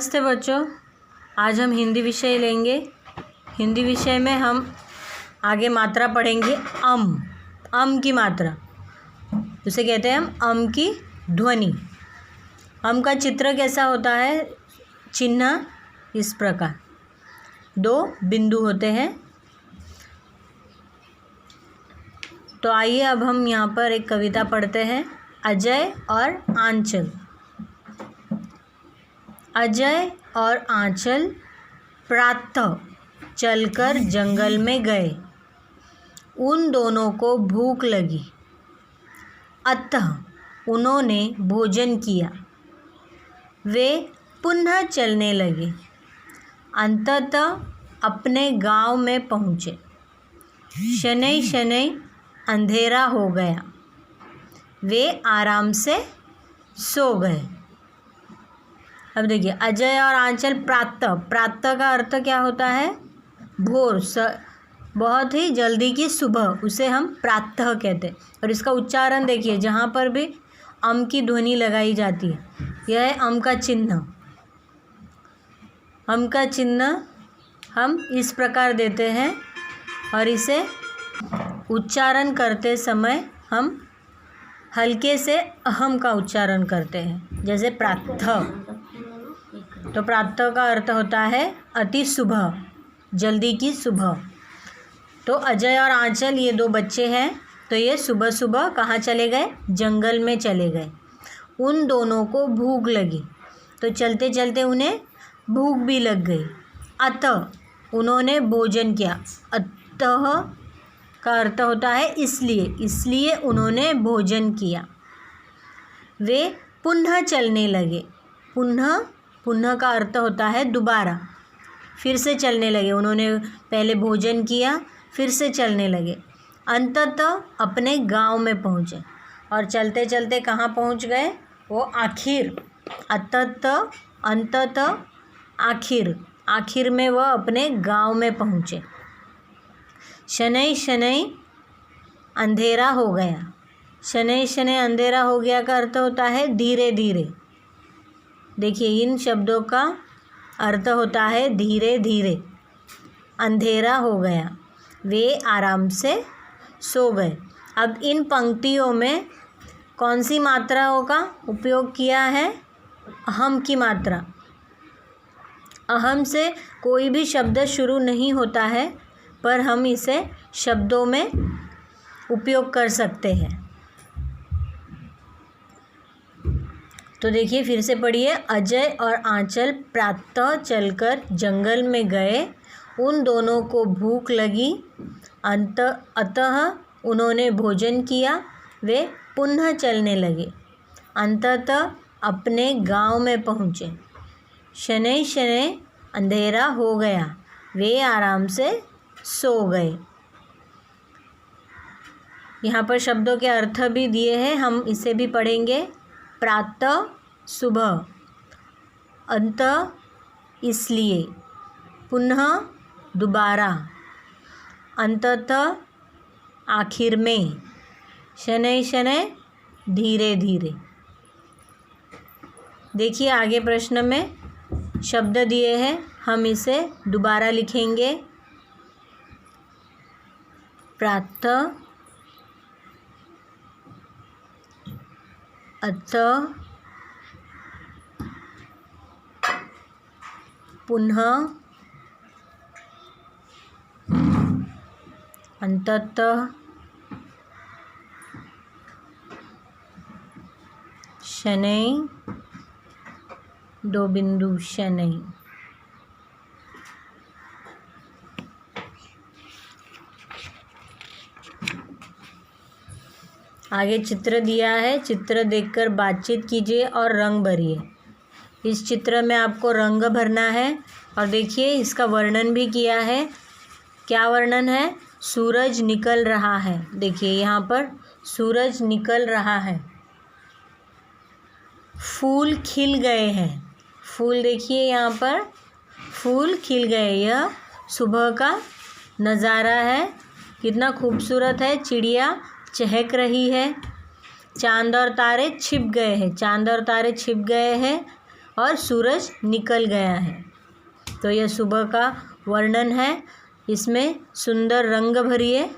नमस्ते बच्चों, आज हम हिंदी विषय लेंगे। हिंदी विषय में हम आगे मात्रा पढ़ेंगे अम की मात्रा, उसे कहते हैं हम अम की ध्वनि। अम का चित्र कैसा होता है? चिन्ह इस प्रकार, दो बिंदु होते हैं। तो आइए अब हम यहाँ पर एक कविता पढ़ते हैं, अजय और आंचल। अजय और आंचल प्रातः चलकर जंगल में गए। उन दोनों को भूख लगी, अतः उन्होंने भोजन किया। वे पुनः चलने लगे, अंततः अपने गांव में पहुँचे। शनै शनै अंधेरा हो गया, वे आराम से सो गए। अब देखिए, अजय और आंचल प्रातः का अर्थ क्या होता है? भोर, बहुत ही जल्दी की सुबह, उसे हम प्रातः कहते हैं। और इसका उच्चारण देखिए, जहाँ पर भी अम की ध्वनि लगाई जाती है, यह है अम का चिन्ह। अम का चिन्ह हम इस प्रकार देते हैं और इसे उच्चारण करते समय हम हल्के से अहम का उच्चारण करते हैं, जैसे प्रातः। तो प्रातः का अर्थ होता है अति सुबह, जल्दी की सुबह। तो अजय और आंचल ये दो बच्चे हैं, तो ये सुबह सुबह कहाँ चले गए? जंगल में चले गए। उन दोनों को भूख लगी, तो चलते चलते उन्हें भूख भी लग गई। अतः उन्होंने भोजन किया। अतः का अर्थ होता है इसलिए उन्होंने भोजन किया। वे पुनः चलने लगे। पुनः का अर्थ होता है दोबारा, फिर से चलने लगे। उन्होंने पहले भोजन किया, फिर से चलने लगे। अंततः अपने गांव में पहुँचे, और चलते चलते कहाँ पहुँच गए? वो आखिर, अंततः आखिर में वह अपने गांव में पहुँचे। शनै शनै अंधेरा हो गया। शनै शनै अंधेरा हो गया का अर्थ होता है धीरे धीरे। देखिए, इन शब्दों का अर्थ होता है धीरे धीरे। अंधेरा हो गया, वे आराम से सो गए। अब इन पंक्तियों में कौन सी मात्राओं का उपयोग किया है? अहम की मात्रा। अहम से कोई भी शब्द शुरू नहीं होता है, पर हम इसे शब्दों में उपयोग कर सकते हैं। तो देखिए, फिर से पढ़िए। अजय और आंचल प्रातः चलकर जंगल में गए। उन दोनों को भूख लगी, अतः उन्होंने भोजन किया। वे पुनः चलने लगे, अंततः अपने गांव में पहुँचे। शनै शनै अंधेरा हो गया, वे आराम से सो गए। यहाँ पर शब्दों के अर्थ भी दिए हैं, हम इसे भी पढ़ेंगे। प्रातः सुबह, अंतः इसलिए, पुनः दोबारा, अंततः आखिर में, शनै शनै धीरे धीरे। देखिए, आगे प्रश्न में शब्द दिए हैं, हम इसे दोबारा लिखेंगे। प्रातः, अतः, पुनः, अंततः, शनै, दो बिंदु शनै। आगे चित्र दिया है, चित्र देखकर बातचीत कीजिए और रंग भरिए। इस चित्र में आपको रंग भरना है, और देखिए इसका वर्णन भी किया है। क्या वर्णन है? सूरज निकल रहा है। देखिए, यहाँ पर सूरज निकल रहा है। फूल खिल गए हैं। फूल देखिए, यहाँ पर फूल खिल गए। यह सुबह का नज़ारा है, कितना खूबसूरत है। चिड़िया चहक रही है। चांद और तारे छिप गए हैं। चांद और तारे छिप गए हैं और सूरज निकल गया है। तो यह सुबह का वर्णन है। इसमें सुंदर रंग भरिए